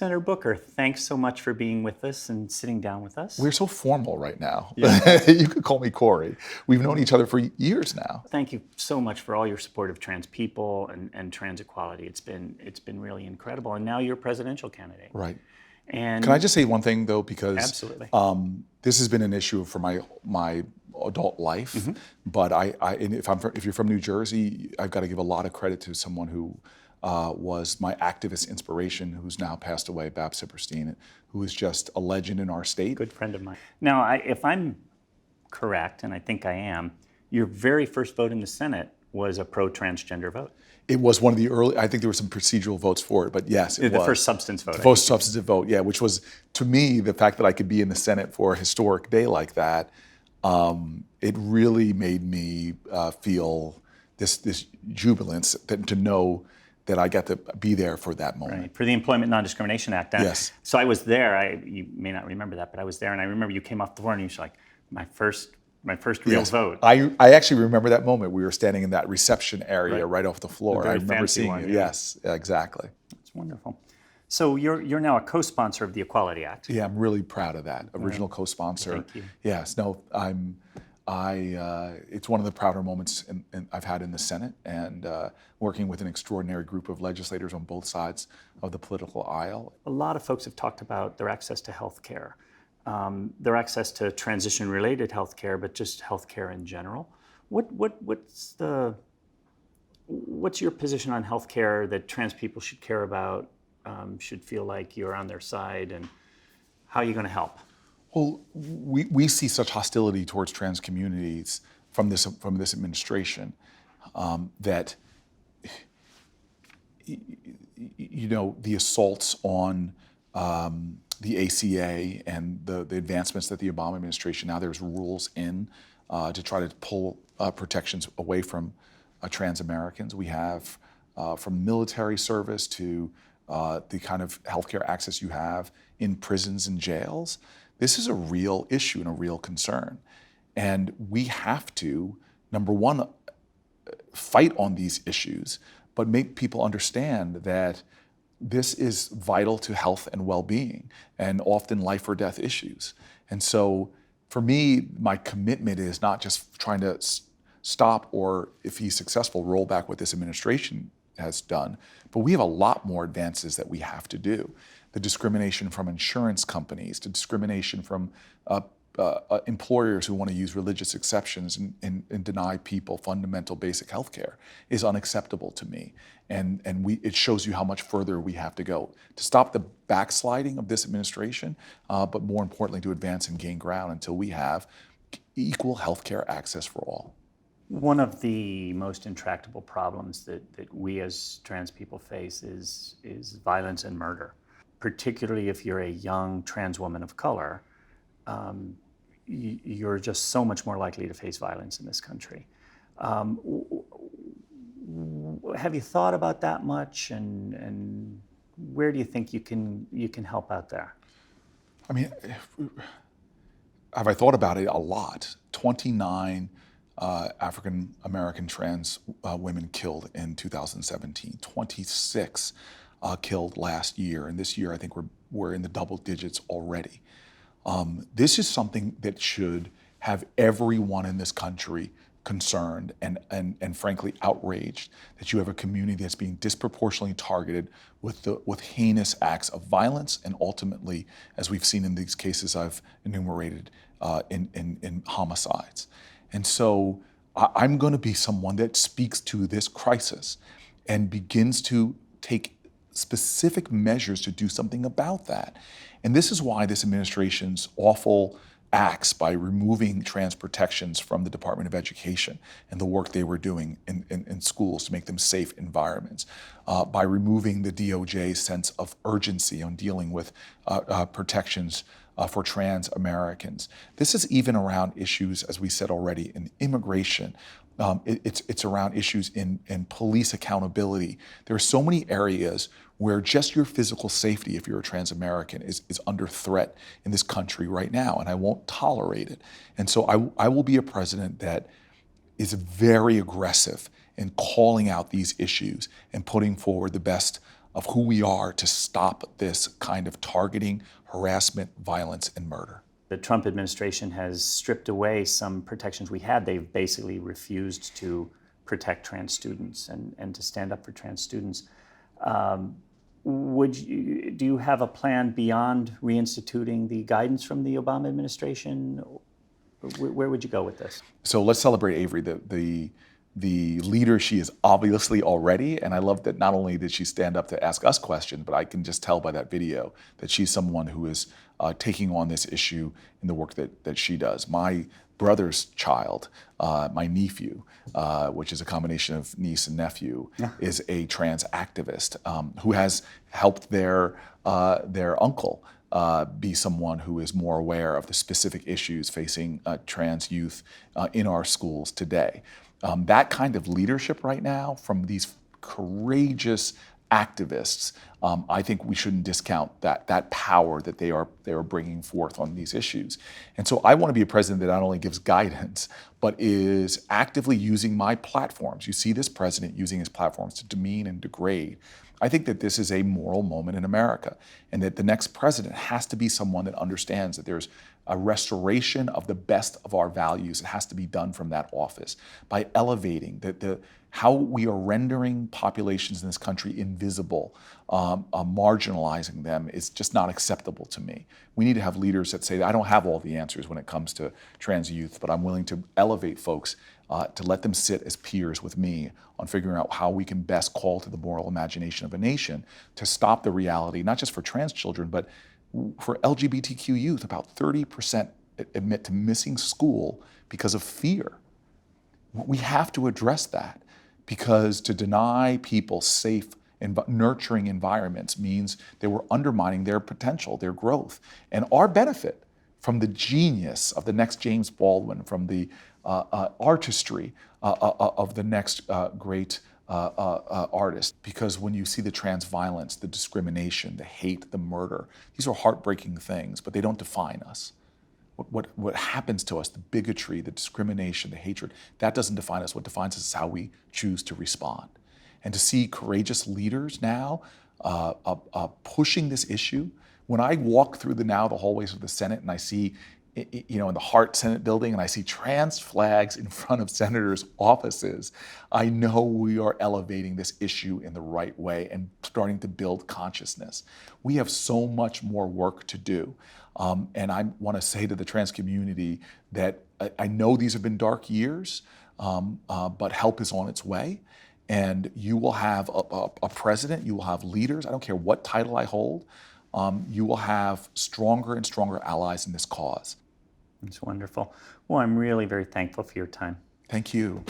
Senator Booker, thanks so much for being with us and sitting down with us. We're so formal right now. Yeah. You could call me Cory. We've known each other for years now. Thank you so much for all your support of trans people and trans equality. It's been really incredible. And now you're a presidential candidate. Right. And Can I just say one thing though, because absolutely. This has been an issue for my adult life. But if you're from New Jersey, I've got to give a lot of credit to someone who was my activist inspiration, who's now passed away, Bab Sipperstein, who is just a legend in our state. Good friend of mine. Now, if I'm correct, and I think I am, your very first vote in the Senate was a pro-transgender vote. It was one of the early, I think there were some procedural votes for it, but yes, it was. The first substance vote. The first substantive vote, yeah, which was, to me, the fact that I could be in the Senate for a historic day like that, it really made me feel this jubilance to know that I got to be there for that moment. Right, for the Employment Non-Discrimination Act. Yes. So I was there. You may not remember that, but I was there, and I remember you came off the floor and you were like, my first real vote. I actually remember that moment. We were standing in that reception area right off the floor. I remember seeing one, it. yeah. Yes, exactly. That's wonderful. So you're now a co-sponsor of the Equality Act. Yeah, I'm really proud of that. Original co-sponsor. Thank you. Yes, no, it's one of the prouder moments I've had in the Senate, and working with an extraordinary group of legislators on both sides of the political aisle. A lot of folks have talked about their access to health care, their access to transition-related health care, but just health care in general. What's your position on health care that trans people should care about, should feel like you're on their side, and how are you going to help? Well, we see such hostility towards trans communities from this administration that the assaults on the ACA and the advancements that the Obama administration, now there's rules in to try to pull protections away from trans Americans. We have from military service to the kind of healthcare access you have in prisons and jails. This is a real issue and a real concern. And we have to, number one, fight on these issues, but make people understand that this is vital to health and well-being, and often life or death issues. And so for me, my commitment is not just trying to stop, or if he's successful, roll back what this administration has done, but we have a lot more advances that we have to do. The discrimination from insurance companies, the discrimination from employers who want to use religious exceptions and deny people fundamental basic health care is unacceptable to me. And it shows you how much further we have to go to stop the backsliding of this administration, but more importantly, to advance and gain ground until we have equal health care access for all. One of the most intractable problems that we as trans people face is violence and murder. Particularly if you're a young trans woman of color, you're just so much more likely to face violence in this country. Have you thought about that much, and where do you think you can help out there? I mean, have I thought about it a lot? 29 African American trans women killed in 2017. 26 killed last year, and this year I think we're in the double digits already. This is something that should have everyone in this country concerned and frankly outraged, that you have a community that's being disproportionately targeted with heinous acts of violence, and ultimately, as we've seen in these cases I've enumerated, in homicides. And so I'm going to be someone that speaks to this crisis and begins to take specific measures to do something about that. And this is why this administration's awful acts by removing trans protections from the Department of Education and the work they were doing in schools to make them safe environments, by removing the DOJ's sense of urgency on dealing with protections for trans Americans. This is even around issues, as we said already, in immigration. It's around issues in police accountability. There are so many areas where just your physical safety, if you're a trans American, is under threat in this country right now, and I won't tolerate it. And so I will be a president that is very aggressive in calling out these issues and putting forward the best of who we are to stop this kind of targeting, harassment, violence, and murder. The Trump administration has stripped away some protections we had. They've basically refused to protect trans students and to stand up for trans students. Do you have a plan beyond reinstituting the guidance from the Obama administration? Where would you go with this? So let's celebrate Avery, the leader she is obviously already. And I love that not only did she stand up to ask us questions, but I can just tell by that video that she's someone who is taking on this issue in the work that she does. My brother's child, my nephew, which is a combination of niece and nephew, is a trans activist who has helped their uncle be someone who is more aware of the specific issues facing trans youth in our schools today. That kind of leadership right now from these courageous activists, I think we shouldn't discount that power that they are bringing forth on these issues. And so I want to be a president that not only gives guidance, but is actively using my platforms. You see this president using his platforms to demean and degrade. I think that this is a moral moment in America, and that the next president has to be someone that understands that there's a restoration of the best of our values. It has to be done from that office by elevating how we are rendering populations in this country invisible, marginalizing them is just not acceptable to me. We need to have leaders that say, I don't have all the answers when it comes to trans youth, but I'm willing to elevate folks to let them sit as peers with me on figuring out how we can best call to the moral imagination of a nation to stop the reality, not just for trans children, but for LGBTQ youth. About 30% admit to missing school because of fear. We have to address that, because to deny people safe and nurturing environments means that we're undermining their potential, their growth, and our benefit from the genius of the next James Baldwin, from the artistry of the next great artist. Because when you see the trans violence, the discrimination, the hate, the murder, these are heartbreaking things, but they don't define us. What happens to us, the bigotry, the discrimination, the hatred, that doesn't define us. What defines us is how we choose to respond. And to see courageous leaders now pushing this issue. When I walk through the hallways of the Senate and I see, in the Hart Senate building, and I see trans flags in front of senators' offices, I know we are elevating this issue in the right way and starting to build consciousness. We have so much more work to do. And I want to say to the trans community that I know these have been dark years, but help is on its way. And you will have a president, you will have leaders, I don't care what title I hold, you will have stronger and stronger allies in this cause. It's wonderful. Well, I'm really very thankful for your time. Thank you.